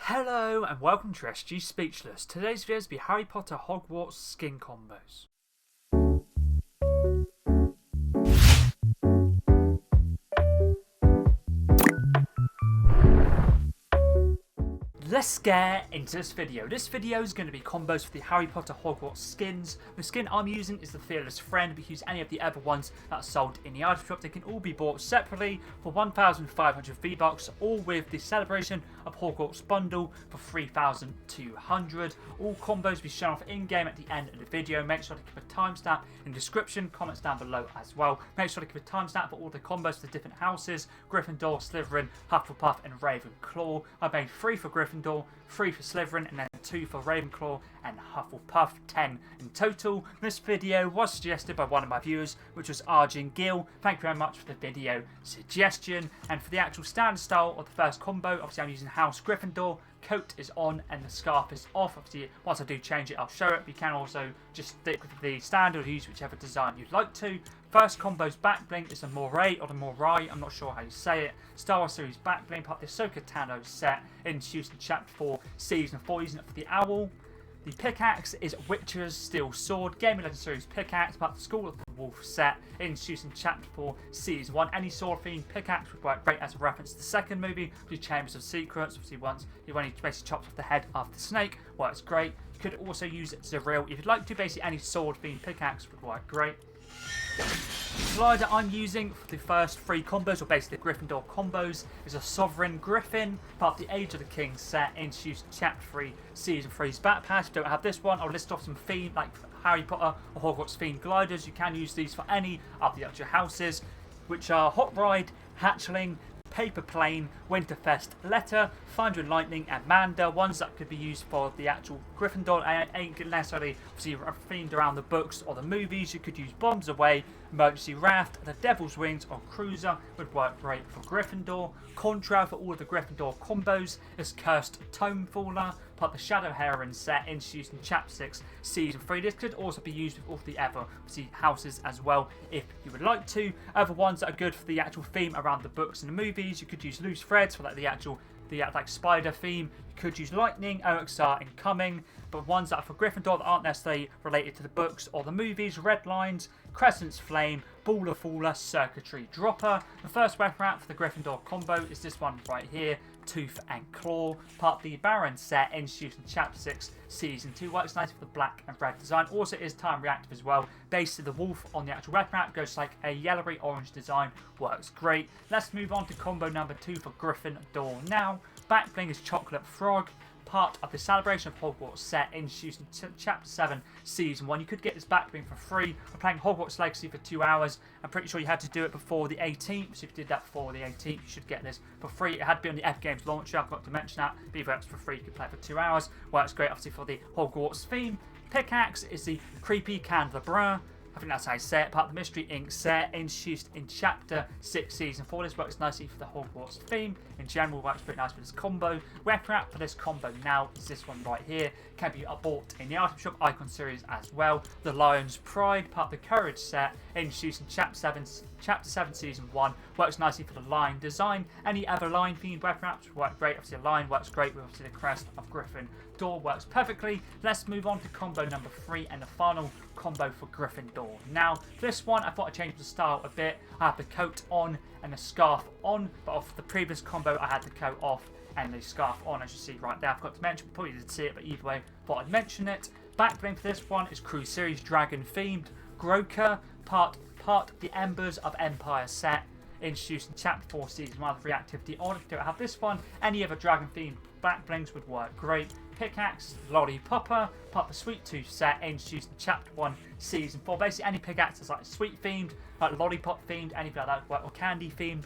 Hello and welcome to SG Speechless. Today's video is the Harry Potter Hogwarts skin combos. Let's get into this video. This video is going to be combos for the Harry Potter Hogwarts skins. The skin I'm using is the Fearless Friend, but use any of the other ones that are sold in the item shop. They can all be bought separately for 1,500 V-Bucks, all with the Celebration of Hogwarts Bundle for 3,200. All combos will be shown off in-game at the end of the video. Make sure to keep a timestamp in the description, comments down below as well. Make sure to keep a timestamp for all the combos for the different houses: Gryffindor, Slytherin, Hufflepuff and Ravenclaw. I made 3 for Gryffindor, 3 for Slytherin, and then 2 for Ravenclaw and Hufflepuff, 10 in total. This video was suggested by one of my viewers, which was Arjun Gill. Thank you very much for the video suggestion. And for the actual standard style of the first combo, obviously I'm using House Gryffindor. Coat is on and the scarf is off. Obviously, once I do change it, I'll show it. You can also just stick with the standard or use whichever design you'd like to. First combo's back bling is the Moray or the Moray, I'm not sure how you say it. Star Wars series back bling, part of the Ahsoka Tano set, introduced in Chapter 4, Season 4, using it for the Owl. The pickaxe is Witcher's Steel Sword, Gaming Legends series pickaxe, part of the School of the Wolf set, introduced in Chapter 4, Season 1. Any sword themed pickaxe would work great as a reference to the second movie, the Chambers of Secrets. Obviously, when he basically chops off the head of the snake, works great. You could also use it as a reel if you'd like to. Basically, any sword themed pickaxe would work great. The glider I'm using for the first 3 combos, or basically the Gryffindor combos, is a Sovereign Griffin, part of the Age of the King set, introduced in Chapter 3, Season 3's Back Pass. Don't have this one. I'll list off some theme, like Harry Potter or Hogwarts themed gliders. You can use these for any of the actual houses, which are Hot Ride, Hatchling, Paper Plane, Winterfest, Letter, Thunder and Lightning, and Manda. Ones that could be used for the actual Gryffindor and ain't necessarily obviously themed around the books or the movies. You could use Bombs Away, Emergency Raft, the Devil's Wings, or Cruiser would work great for Gryffindor. Contrail for all of the Gryffindor combos is Cursed Tomefaller, part of the Shadow Heron set, introduced in Chapter 6, Season 3. This could also be used with all the other houses as well, if you would like to. Other ones that are good for the actual theme around the books and the movies, you could use Loose Threads for like the like spider theme. You could use Lightning, OXR, and Coming. But ones that are for Gryffindor that aren't necessarily related to the books or the movies: Red Lines, Crescent's Flame, Baller Faller, Circuitry Dropper. The first weapon wrap for the Gryffindor combo is this one right here, Tooth and Claw, part of the Baron set, introduced in Chapter 6, Season 2. Works nice for the black and red design. Also is time reactive as well. Basically, the wolf on the actual weapon wrap goes like a yellowy orange design. Works great. Let's move on to combo number 2 for Gryffindor now. Back bling is Chocolate Frog, part of the Celebration of Hogwarts set, introduced in Chapter 7, Season 1. You could get this back bling for free for playing Hogwarts Legacy for 2 hours. I'm pretty sure you had to do it before the 18th, so if you did that before the 18th, you should get this for free. It had to be on the F Games launcher, I forgot to mention that. But if it's for free, you can play it for 2 hours. Works great, obviously, for the Hogwarts theme. Pickaxe is the Creepy Candelabra, I think that's how I say it, part of the Mystery Inc. set, introduced in Chapter 6, Season 4. This works nicely for the Hogwarts theme. In general, works pretty nice with this combo. Weapon wrap for this combo now is this one right here. Can be bought in the item shop icon series as well. The Lion's Pride, part of the Courage set, introduced in Chapter 7, Season 1. Works nicely for the lion design. Any other lion themed weapon wraps would work great. Obviously, a lion works great with obviously the crest of Gryffindor. Works perfectly. Let's move on to combo number 3 and the final combo for Gryffindor. Now, this one I thought I'd change the style a bit. I have the coat on and the scarf on, but off the previous combo I had the coat off and the scarf on, as you see right there. I forgot to mention, probably didn't see it, but either way, thought I'd mention it. Back bling for this one is Cruise Series Dragon themed Groker, part of the Embers of Empire set, introduced in Chapter 4, Season 1 of Reactivity. Order to have this one. Any other dragon themed back blings would work great. Pickaxe, Lollipopper, part of the Sweet Tooth set, introduced in Chapter 1, Season 4. Basically, any pickaxe that's like sweet themed, like lollipop themed, anything like that, or candy themed.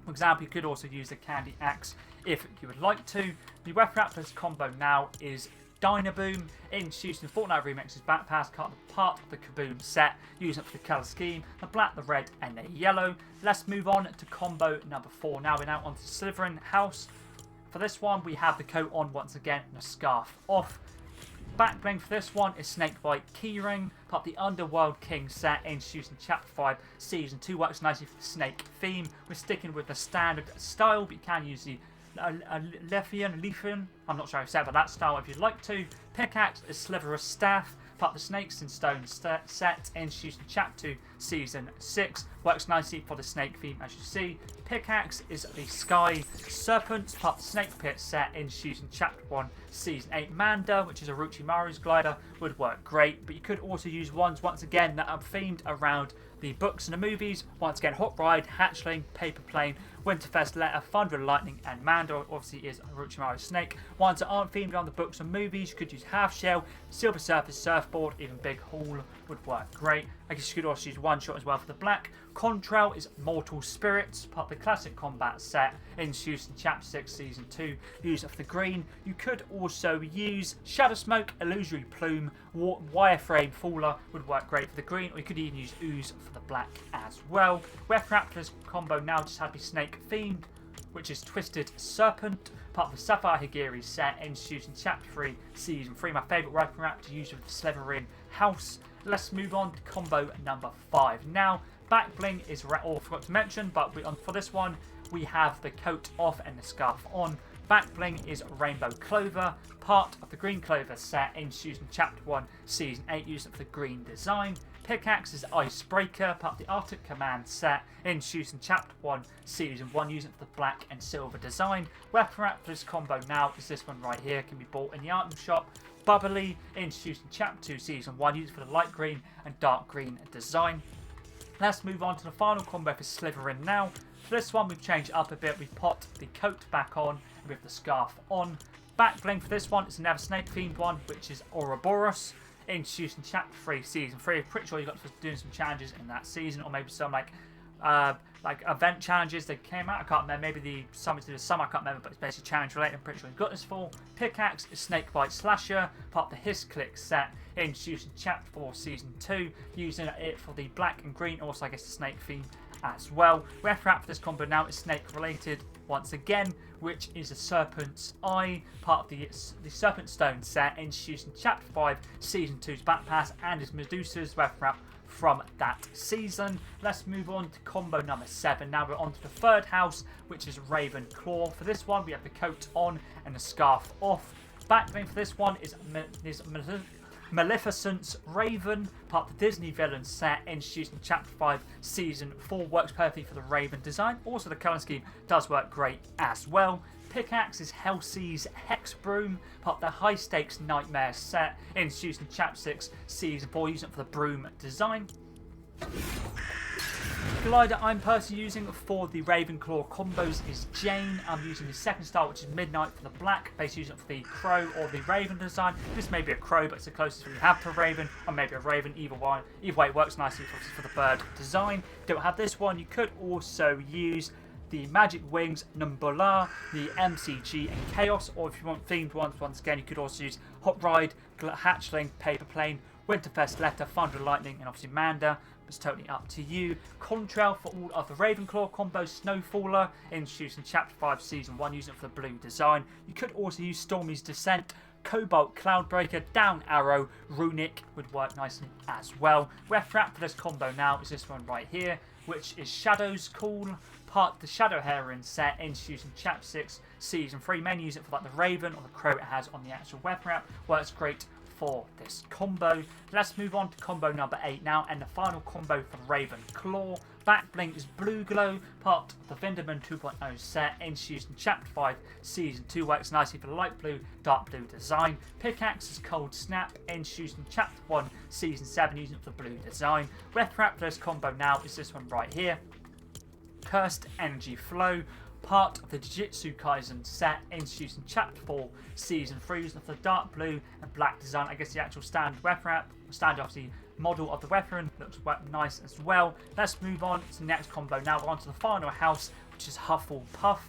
For example, you could also use the candy axe if you would like to. The weapon wrap for this combo now is Dynaboom, introduced in Fortnite Remix's Back Pass, part of the Kaboom set, using it for the colour scheme, the black, the red, and the yellow. Let's move on to combo number 4. Now we're now on to Slytherin House. For this one, we have the coat on once again and the scarf off. Back bling for this one is Snakebite Keyring, part of the Underworld King set, introduced in Chapter 5, Season 2. Works nicely for the snake theme. We're sticking with the standard style, but you can use the Slytherin, I'm not sure how to say it, but that style if you'd like to. Pickaxe is Slytherin staff, part of the Snakes and Stones set, introduced in Chapter 2, Season 6. Works nicely for the snake theme, as you see. Pickaxe is the Sky Serpent, part of the Snake Pit set, introduced in Chapter 1, Season 8. Manda, which is Orochimaru's glider, would work great, but you could also use ones, once again, that are themed around the books and the movies. Once again, Hot Ride, Hatchling, Paper Plane, Winterfest Letter, Thunder and Lightning, and Manda obviously is Orochimaru's snake. Ones that aren't themed around the books and movies, you could use Half Shell, Silver Surface Surfboard, even Big Haul would work great. I guess you could also use One Shot as well for the black. Contrail is Mortal Spirits, part of the Classic Combat set, introduced in Chapter 6, Season 2, used for the green. You could also use Shadow Smoke, Illusory Plume, Wireframe Faller would work great for the green, or you could even use Ooze for the black as well. Weapon Raptor's combo now just had to be snake themed, which is Twisted Serpent, part of the Sapphire Higiri set, introduced in Chapter 3, Season 3. My favourite weapon raptor used with the Slytherin house. Let's move on to combo number 5. Now, back bling is all forgot to mention, but for this one, we have the coat off and the scarf on. Back bling is Rainbow Clover, part of the Green Clover set, introduced in Chapter 1, Season 8, used for the green design. Pickaxe is Icebreaker, part of the Arctic Command set, introduced in Chapter 1, Season 1, using for the black and silver design. Weapon wrap for this combo now is this one right here, can be bought in the item shop. Bubbly, introduced in Chapter 2, Season 1, used for the light green and dark green design. Let's move on to the final combo for Slytherin now. For this one, we've changed it up a bit. We've popped the coat back on and with the scarf on. Back bling for this one is another snake themed one, which is Ouroboros, introduced in Chapter 3, Season 3. I'm pretty sure you got to doing some challenges in that season, or maybe some like event challenges that came out. I can't remember. Maybe the something to do with summer. I can't remember, but it's basically challenge related. I'm pretty sure you got this for. Pickaxe is Snakebite Slasher, part of the Hiss Click set, introduced in Chapter 4, Season 2, using it for the black and green, also I guess the snake theme as well. Ref wrap for this combo now is snake related once again, which is a Serpent's Eye, part of the Serpent Stone set, introduced in Chapter 5, Season 2's Back Pass, and is Medusa's ref wrap from that season. Let's move on to combo number 7. Now we're on to the third house, which is Ravenclaw. For this one, we have the coat on and the scarf off. Backbling for this one is Maleficent's Raven, part of the Disney villain set, introduced in Chapter 5, Season 4. Works perfectly for the Raven design. Also, the colour scheme does work great as well. Pickaxe is Helsey's Hex Broom, part of the High Stakes Nightmare set, introduced in Chapter 6, Season 4, using it for the broom design. Glider I'm personally using for the Ravenclaw combos is Jane. I'm using the second style, which is Midnight for the black, basically using it for the crow or the raven design. This may be a crow, but it's the closest we have to a raven, or maybe a raven, either way it works nicely for the bird design. Don't have this one, you could also use the Magic Wings, Numbula, the MCG and Chaos, or if you want themed ones, once again you could also use Hot Ride, Hatchling, Paper Plane, Winterfest Letter, Thunder and Lightning, and obviously Manda. It's totally up to you. Contrail for all of the Ravenclaw combos, Snowfaller, introduced in Chapter 5, Season 1, using it for the blue design. You could also use Stormy's Descent, Cobalt Cloudbreaker, Down Arrow, Runic would work nicely as well. Ref wrap for this combo now is this one right here, which is Shadow's Call, part of the Shadow Heron set, introduced in Chapter 6, Season 3. Mainly use it for like the Raven or the Crow it has on the actual weapon wrap. Works great for this combo. Let's move on to combo number 8 now, and the final combo for Ravenclaw. Back bling is Blue Glow, part of the Vinderman 2.0 set, introduced in Chapter 5, Season 2. Works nicely for the light blue, dark blue design. Pickaxe is Cold Snap, introduced in Chapter 1, Season 7, using it for the blue design. Ref wrap for this combo now is this one right here. Cursed Energy Flow, part of the Jujutsu Kaisen set, introduced in Chapter 4, Season 3, using the dark blue and black design. I guess the actual standard weapon wrap, standard obviously model of the weapon, looks nice as well. Let's move on to the next combo now. We're on to the final house, which is Hufflepuff.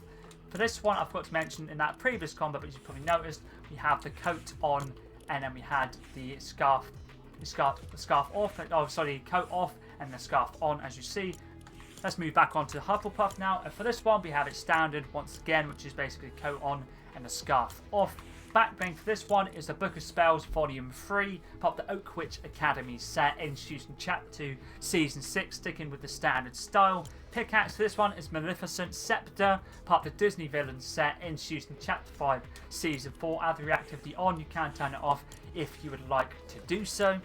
For this one, I forgot to mention in that previous combo, but you probably noticed, we have the coat on, and then we had the scarf off. Oh, sorry, coat off and the scarf on, as you see. Let's move back on to Hufflepuff now. And for this one, we have it standard once again, which is basically coat on and the scarf off. backbling for this one is the Book of Spells Volume 3, part of the Oak Witch Academy set, introduced in Chapter 2, Season 6, sticking with the standard style. Pickaxe for this one is Maleficent Scepter, part of the Disney Villains set, introduced in Chapter 5, Season 4. Add the reactivity on, you can turn it off if you would like to do so.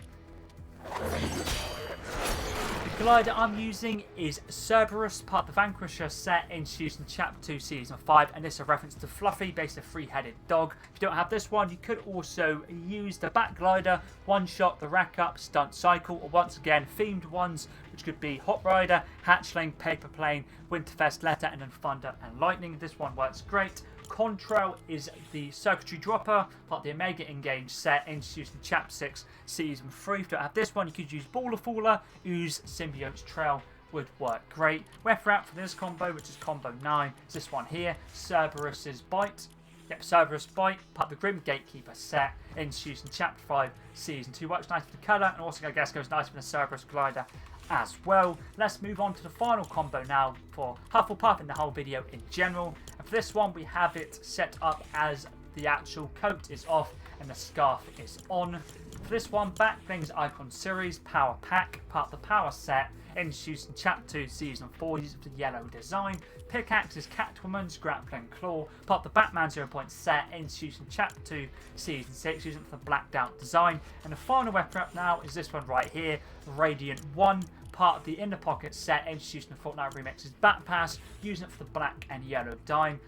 The glider I'm using is Cerberus, part of the Vanquisher set, introduced in Chapter 2, Season 5, and this is a reference to Fluffy, based on a three-headed dog. If you don't have this one, you could also use the Bat Glider, One Shot, the Rack Up, Stunt Cycle, or once again, themed ones, which could be Hot Rider, Hatchling, Paper Plane, Winterfest Letter, and then Thunder and Lightning. This one works great. Contrail is the Circuitry Dropper, part of the Omega Engage set, introduced in Chapter 6, Season 3. If you don't have this one, you could use Baller Faller, Ooze, Symbiote's Trail would work great. Weapon wrap for this combo, which is combo 9, is this one here, Cerberus's Bite. Yep, Cerberus Bite, part of the Grim Gatekeeper set, introduced in Chapter 5, Season 2. Works nice with the colour, and also I guess goes nice with the Cerberus Glider as well. Let's move on to the final combo now for Hufflepuff and the whole video in general. And for this one, we have it set up as the actual coat is off and the scarf is on. For this one, Backblings Icon Series Power Pack, part of the Power set, introduced in Chapter 2, Season 4, using the yellow design. Pickaxe is Catwoman's Grappling Claw, part of the Batman 0 Point set, introduced in Chapter 2, Season 6, using the blacked out design. And the final weapon up now is this one right here, Radiant 1, part of the Inner Pocket set, introduced in the Fortnite Remix's Bat Pass, using it for the black and yellow design.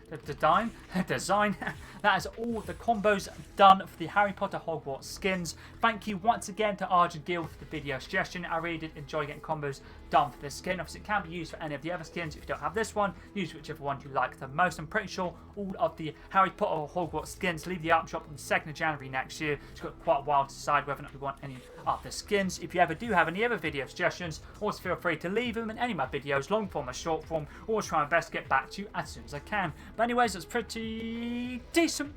That is all the combos done for the Harry Potter Hogwarts skins. Thank you once again to Arjun Gill for the video suggestion. I really did enjoy getting combos done for this skin. Obviously, it can be used for any of the other skins. If you don't have this one, use whichever one you like the most. I'm pretty sure all of the Harry Potter Hogwarts skins leave the art shop on the 2nd of January next year. It's got quite a while to decide whether or not we want any of the skins. If you ever do have any other video suggestions, also feel free to leave them in any of my videos, long form or short form. Always try my best to get back to you as soon as I can. But anyways, that's pretty decent.